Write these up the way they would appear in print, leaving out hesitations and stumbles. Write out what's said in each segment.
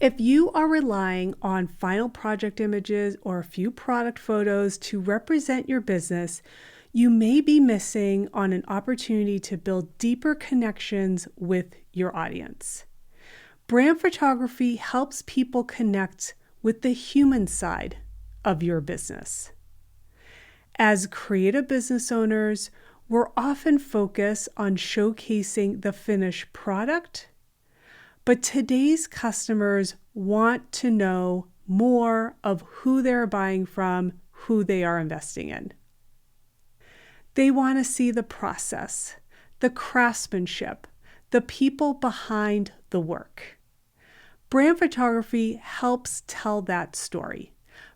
If you are relying on final project images or a few product photos to represent your business, you may be missing on an opportunity to build deeper connections with your audience. Brand photography helps people connect with the human side of your business. As creative business owners, we're often focused on showcasing the finished product, but today's customers want to know more of who they're buying from, who they are investing in. They want to see the process, the craftsmanship, the people behind the work. Brand photography helps tell that story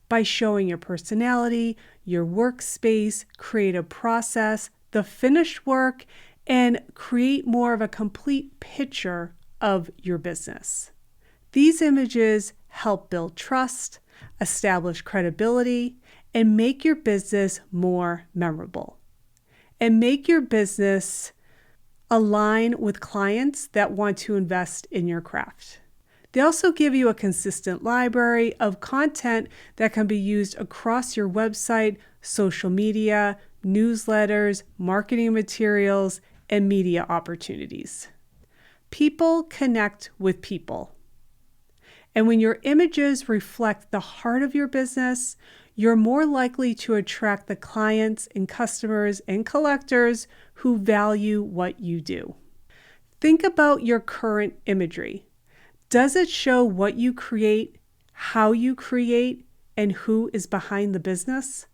by showing your personality, your workspace, creative process, the finished work, and create more of a complete picture of your business. These images help build trust, establish credibility, and make your business more memorable. And make your business align with clients that want to invest in your craft. They also give you a consistent library of content that can be used across your website, social media, newsletters, marketing materials, and media opportunities. People connect with people. And when your images reflect the heart of your business, you're more likely to attract the clients and customers and collectors who value what you do. Think about your current imagery. Does it show what you create, how you create, and who is behind the business?